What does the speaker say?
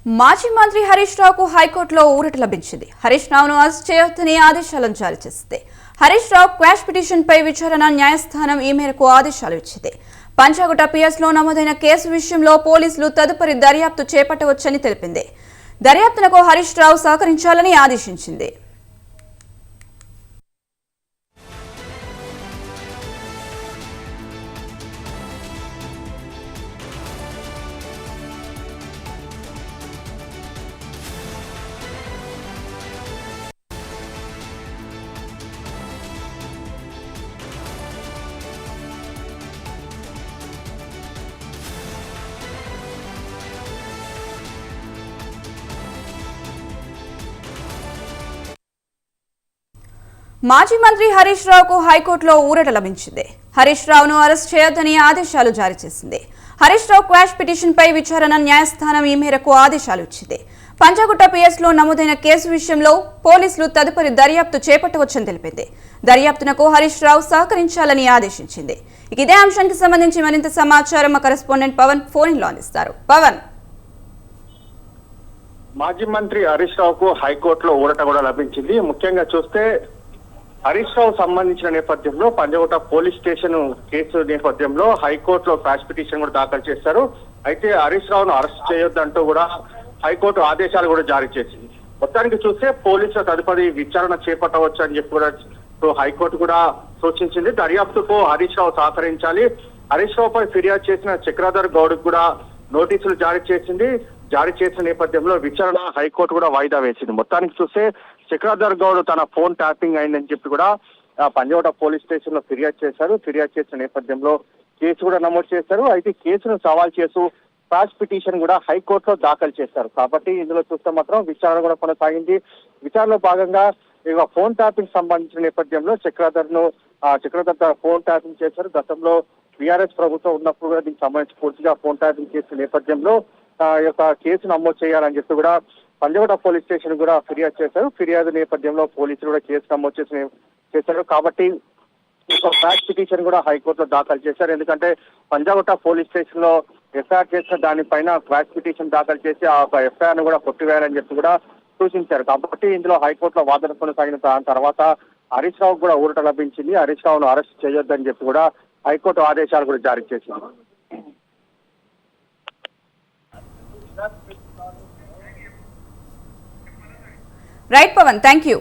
మాజీ మంత్రి హరీష్ రావుకు హైకోర్టులో ఊరట లభించింది. హరీష్ రావును అరెస్ట్ చేయొద్దని ఆదేశాలను జారీ చేసింది. హరీష్ రావు క్వాష్ పిటిషన్ పై విచారణ న్యాయస్థానం ఈ మేరకు ఆదేశాలు ఇచ్చింది. పంజాగుట్ట పిఎస్లో నమోదైన కేసు విషయంలో పోలీసులు తదుపరి దర్యాప్తు చేపట్టవచ్చని తెలిపింది. దర్యాప్తునకు హరీష్ రావు సహకరించాలని ఆదేశించింది. మాజీ మంత్రి హరీష్ రావుకు హైకోర్టులో ఊరట లభించింది. హరీష్ రావును అరెస్ట్ చేయొద్దని ఆదేశాలు జారీ చేసింది. హరీష్ రావు క్వాష్ పిటిషన్ పై విచారణ న్యాయస్థానం ఈ మేరకు ఆదేశాలు ఇచ్చింది. పంజాగుట్ట పిఎస్లో నమోదైన కేసు విషయంలో పోలీసులు తదుపరి దర్యాప్తు చేపట్టవచ్చని తెలిపింది. దర్యాప్తునకు హరీష్ రావు సహకరించాలని ఆదేశించింది. ఇదే అంశానికి సంబంధించి మరింత సమాచారం మా కరెస్పాండెంట్ పవన్ ఫోన్లో అందిస్తారు. పవన్, మాజీ మంత్రి హరీష్ రావుకు హైకోర్టులో ఊరట కూడా లభించింది. ముఖ్యంగా చూస్తే హరీష్ రావు సంబంధించిన నేపథ్యంలో పంజాగుట్ట పోలీస్ స్టేషన్ కేసు నేపథ్యంలో హైకోర్టులో క్వాష్ పిటిషన్ కూడా దాఖలు చేశారు. అయితే హరీష్ రావును అరెస్ట్ చేయొద్దంటూ కూడా హైకోర్టు ఆదేశాలు కూడా జారీ చేసింది. మొత్తానికి చూస్తే పోలీసుల తదుపరి విచారణ చేపట్టవచ్చు అని చెప్పి కూడా హైకోర్టు కూడా సూచించింది. దర్యాప్తుకు హరీష్ రావు సహకరించాలి. హరీష్ రావుపై ఫిర్యాదు చేసిన చక్రధర్ గౌడ్ కూడా నోటీసులు జారీ చేసింది. జారీ చేసిన నేపథ్యంలో విచారణ హైకోర్టు కూడా వాయిదా వేసింది. మొత్తానికి చూస్తే చక్రధర్ గౌడ్ తన ఫోన్ ట్యాపింగ్ అయిందని చెప్పి కూడా పంజాగుట్ట పోలీస్ స్టేషన్ లో ఫిర్యాదు చేశారు. ఫిర్యాదు చేసిన నేపథ్యంలో కేసు కూడా నమోదు చేశారు. అయితే కేసును సవాల్ చేస్తూ క్వాష్ పిటిషన్ కూడా హైకోర్టులో దాఖలు చేశారు. కాబట్టి ఇందులో చూస్తే మాత్రం విచారణ కూడా కొనసాగింది. విచారణలో భాగంగా ఇక ఫోన్ ట్యాపింగ్ సంబంధించిన నేపథ్యంలో చక్రధర్ ఫోన్ ట్యాపింగ్ చేశారు. గతంలో టీఆర్ఎస్ ప్రభుత్వం ఉన్నప్పుడు కూడా దీనికి సంబంధించి పూర్తిగా ఫోన్ ట్యాపింగ్ చేసిన నేపథ్యంలో కేసు నమోదు చేయాలని చెప్పి కూడా పంజాగుట్ట పోలీస్ స్టేషన్ కూడా ఫిర్యాదు చేశారు. ఫిర్యాదు నేపథ్యంలో పోలీసులు కూడా కేసు నమోదు చేశారు. కాబట్టి క్వాష్ పిటిషన్ కూడా హైకోర్టులో దాఖలు చేశారు. ఎందుకంటే పంజాగుట్ట పోలీస్ స్టేషన్ లో ఎఫ్ఐఆర్ చేసిన దానిపైన క్వాష్ పిటిషన్ దాఖలు చేసి ఆ ఎఫ్ఐఆర్ ను కూడా కొట్టివేయాలని చెప్పి కూడా సూచించారు. కాబట్టి ఇందులో హైకోర్టులో వాదన కొనసాగిన తర్వాత హరీష్ రావు కూడా ఊరట లభించింది. హరీష్ రావును అరెస్ట్ చేయొద్దని చెప్పి కూడా హైకోర్టు ఆదేశాలు కూడా జారీ చేసింది. Right Pawan, thank you.